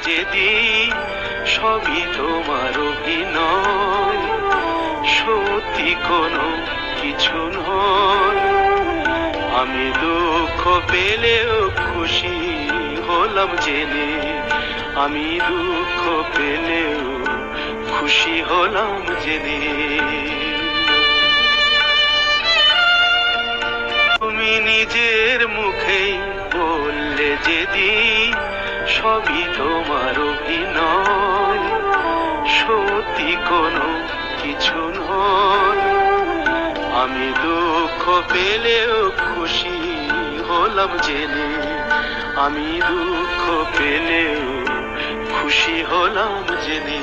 যেদিন সবই তোমার অভিনয়, সত্যি কোনো কিছু নয়। আমি দুঃখ পেলেও খুশি হলাম জেনে, আমি দুঃখ পেলেও খুশি হলাম জেনে। তুমি নিজের মুখেই বললে যেদিন সবই তোমার অভিনয়, সত্যি কোনো কিছু নয়। আমি দুঃখ পেলেও খুশি হলাম জেনে, আমি দুঃখ পেলেও খুশি হলাম জেনে।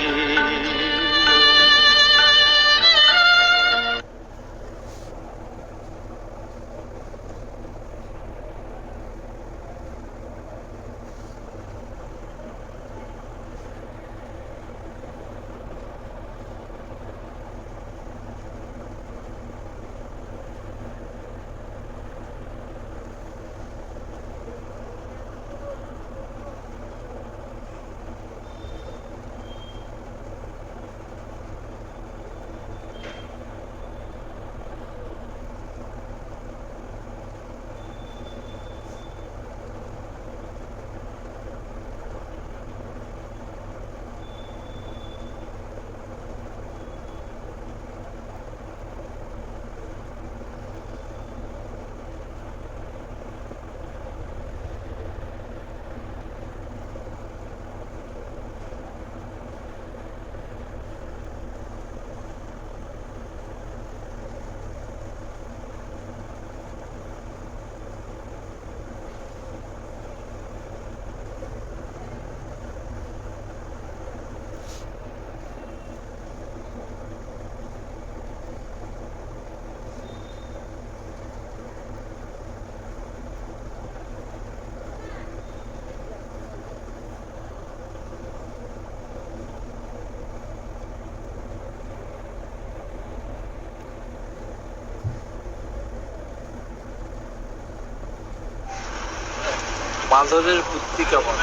বাঁদরের বুদ্ধি কেমন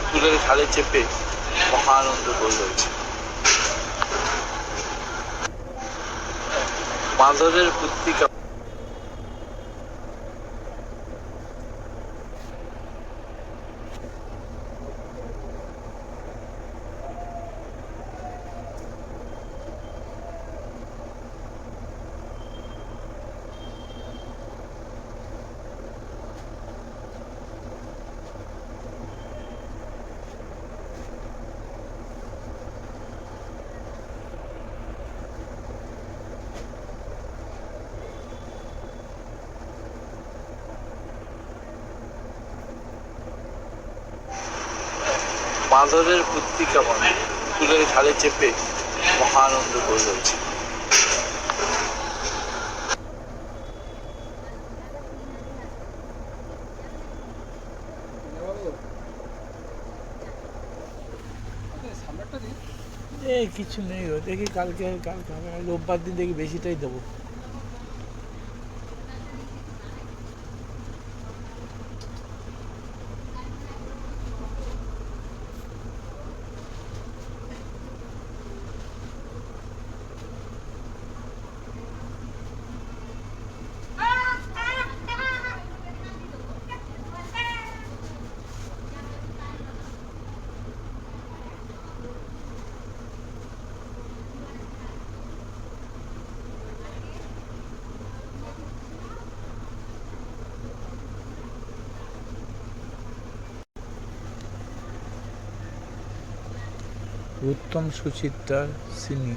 ফুলের ঘাড়ে চেপে মহা আনন্দ বই রয়েছে। বাঁদরের বুদ্ধি কেমন বাঁদরের বুদ্ধি কেমন ফুলের ঘাড়ে চেপে মহা আনন্দ বই রয়েছে। কিছু নেই গো, দেখি কালকে রোববার দিন দেখি বেশিটাই দেবো। উত্তম সুচিত্রার সিনি।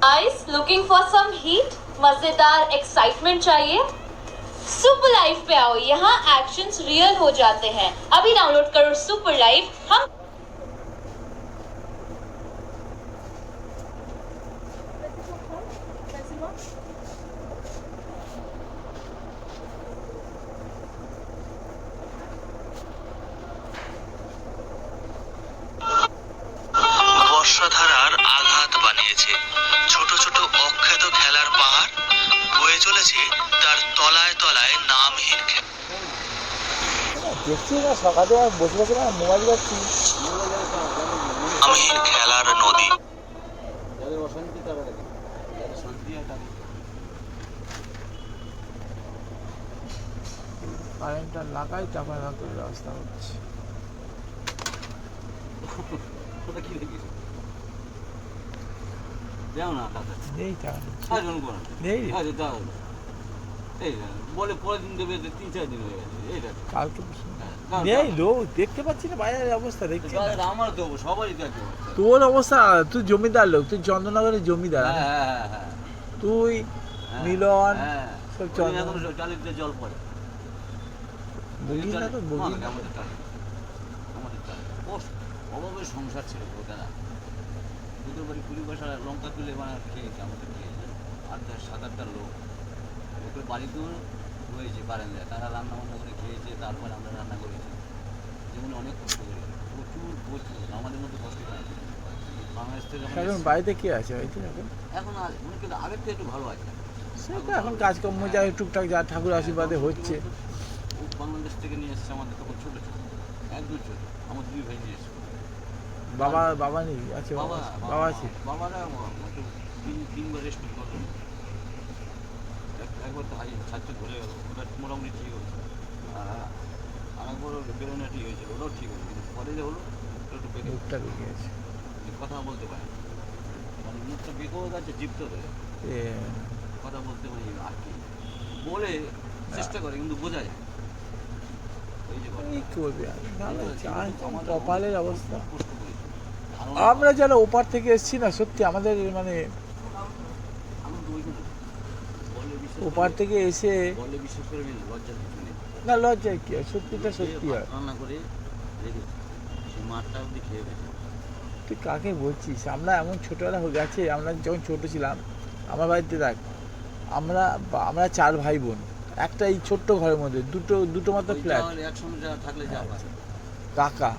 Guys, looking for some heat? मजेदार एक्साइटमेंट चाहिए? सुपर लाइफ पे आओ, यहाँ एक्शंस रियल हो जाते हैं। अभी डाउनलोड करो सुपर लाइफ। हम বর্ষাধারার আঘাত বানিয়েছে ছোট ছোট অখ্যাত খেলার পাহাড়, বয়ে চলেছে তার তলায় তলায় নামহীন দেখছি না, সকালে আর বসে বসে না মোবাইল যাচ্ছি, নামহীন খেলার নদী। কারেন্টটা লাগাই তারপরে হয়তো ব্যবস্থা হচ্ছে। নেই টাকা নেই কালকে নেই লোক দেখতে পাচ্ছি না, বাইরের অবস্থা দেখছি না। আমার দেবো সবাই দেখে তোর অবস্থা, তুই জমিদার লোক, তুই চন্দননগরের জমিদার, তুই মিলন সব চন্দন টালিতে জল পড়ে বগি না তো বগি না। অভাবে সংসার ছিল দাদা, দুটোর বাড়ি 20 পয়সা লঙ্কা তুলে খেয়েছে আমাদের, খেয়েছে 8-10-7-8টা লোক লোকের বাড়িতেও হয়েছে বারান্দায়, তারা রান্না বান্না করে খেয়েছে, তারপর আমরা রান্না করেছি। যেমন অনেক কষ্ট করেছি, প্রচুর আমাদের মতো কষ্ট পাই বাংলাদেশ থেকে যখন এখন এসেছি, বাড়িতে কে আছে বাড়িতে এখন? এখন আর মনে কিন্তু আগের থেকে একটু ভালো আছে। সেটা এখন কাজকর্ম যা টুকটাক যা ঠাকুর আশীর্বাদে হচ্ছে। ও বাংলাদেশ থেকে নিয়ে এসেছে আমাদের তখন ছোটো ছোটো, একদম ছোটো, আমার 2 ভাই নিয়ে এসেছে। বাবা নেই আছে? বাবা আছে। বাবারা তিনবার রেস্ট করতো, একবার তো হাই ছাত্র ধরে গেল, ওটা মোটামুটি ঠিক হয়েছে। আর একবার বেরোনো ঠিক হয়েছিল, ওটাও ঠিক হয়েছে, কিন্তু পরে যে হলো ওটা একটু বেঁকে মুখটা বেরিয়ে আছে। কথা বলতে পারে, মানে মুখটা বেঁকেও গেছে, জিপতে ধরে কথা বলতে পারি আর কি বলে চেষ্টা করে, কিন্তু বোঝা যায়। এই যে কি করবে আর? ভালো আছে। আর আমাদের কপালের অবস্থা। কষ্ট করেছি। আমরা যারা ওপার থেকে এসেছি না, সত্যি আমাদের মানে আমি তো ওইখানে বলে বিশ্বাস ওপার করে- থেকে এসে বলে বিশ্বাস করে লজ্জার কিছু নেই। না লজ্জায় কি হয়, সত্যিটা সত্যি হয়। রান্না করে রেখে সেই মাঠটা অবধি খেয়ে গেছে। তুই কাকে বলছিস? আমরা এমন ছোটবেলা হয়ে গেছে, আমরা যখন ছোট ছিলাম আমার বাড়িতে দেখ, আমরা 4 ভাই বোন, একটা এই ছোট্ট ঘরের মধ্যে দুটো মাত্র ওই ফ্ল্যাট। যাওয়ার একসঙ্গে যাওয়া থাকলে যা পারে। কাকা,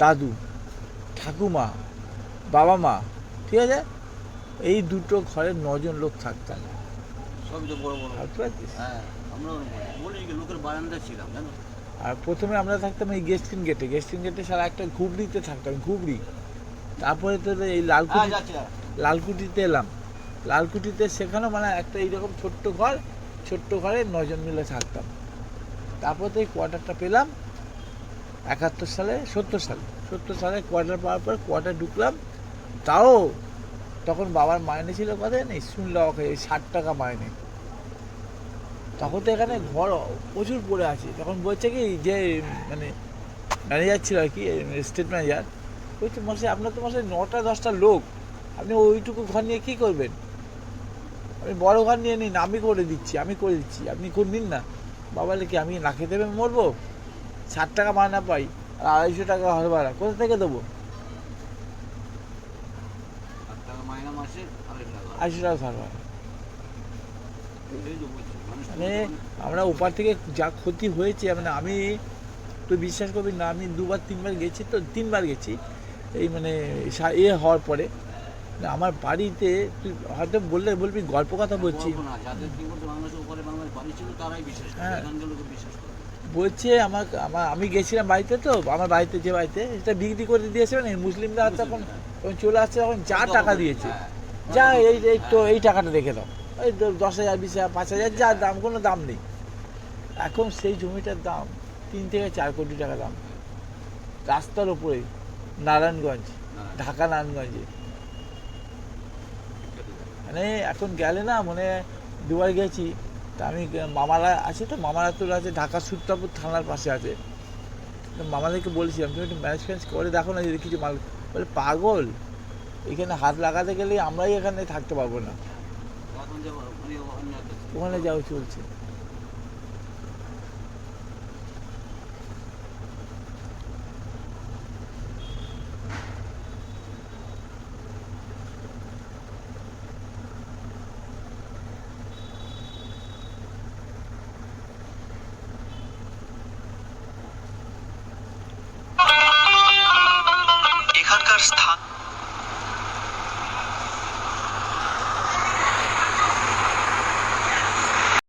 দাদু, ঠাকুমা, বাবা মা, ঠিক আছে, এই দুটো ঘরে 9 জন লোক থাকতাম। সবই তো বড় বড়। ভাবতে পারছিস? হ্যাঁ, আমরা বলি কি লোকের বারান্দায় ছিলাম জানো। আর প্রথমে আমরা থাকতাম এই গেস্টিন গেটে সারা একটা ঘুবড়িতে থাকতাম, ঘুবড়ি। তারপরে তো এই হ্যাঁ যাচ্ছি। লালকুটিতে এলাম। লালকুটিতে সেখানেও মানে একটা এইরকম ছোট্ট ঘরে 9 জন মিলে থাকতাম। তারপর তো এই কোয়ার্টারটা পেলাম 70 সালে কোয়ার্টার পাওয়ার পর কোয়ার্টার ঢুকলাম। তাও তখন বাবার মাইনে ছিল কত নেই, শুনলে ওকে 60 টাকা মাইনে। তখন তো এখানে ঘর প্রচুর পড়ে আছে। তখন বলছে কি যে মানে ম্যানেজার ছিল আর কি, স্টেট ম্যানেজার, বলছে মশাই আপনার তো মশাই 9টা 10টা লোক, আপনি ওইটুকু ঘর নিয়ে কী করবেন? আমি বড় ঘর নিয়ে নিন, আমি করে দিচ্ছি, আপনি করে নিন না। বাবা কি আমি না খেতে দেবে মরবো? 60 টাকা মায়না পাই আর 250 টাকা ঘর ভাড়া, কোথা থেকে দেবো? 8 টাকা মাইনা মাসে 250 টাকা ঘর ভাড়া। এই যে বলছি, মানুষ তো মানে আমরা ওপার থেকে যা ক্ষতি হয়েছে, মানে আমি তুই বিশ্বাস করবি না, আমি 2-3বার গেছি, তো 3বার গেছি এই মানে হওয়ার পরে। না, আমার বাড়িতে তুই হয়তো বলবি গল্প কথা বলছি, গল্প না, যাদের কি বলতো বাংলাদেশের উপরে বাংলাদেশ বাড়ি ছিল তারাই বিশ্বাস করে, হ্যাঁ। এখানকার লোক বিশ্বাস করে। বলছে আমি গেছিলাম বাড়িতে, তো আমার বাড়িতে যে বাড়িতে এটা বিক্রি করে দিয়েছে, মানে মুসলিমরা তখন চলে আসছে, তখন যা টাকা দিয়েছে, যা এই টাকাটা রেখে দাও, এই 10,000 20,000 5,000 যা দাম, কোনো দাম নেই। এখন সেই জমিটার দাম 3 থেকে 4 কোটি টাকা দাম, রাস্তার ওপরে, নারায়ণগঞ্জ, ঢাকা নারায়ণগঞ্জে। মানে এখন গেলে না, মানে 2বার গেছি, তা আমি মামারা আছে, তো মামারা তো আছে ঢাকা সুত্রাপুর থানার পাশে আছে, তো মামাদেরকে বলেছিলাম তুমি একটু ম্যানেজ করে দেখো না যদি কিছু মাল। বলে পাগল, এখানে হাত লাগাতে গেলে আমরাই এখানে থাকতে পারবো না, এখন যে মানে অন্য একটা ওখানে যাও চলছে।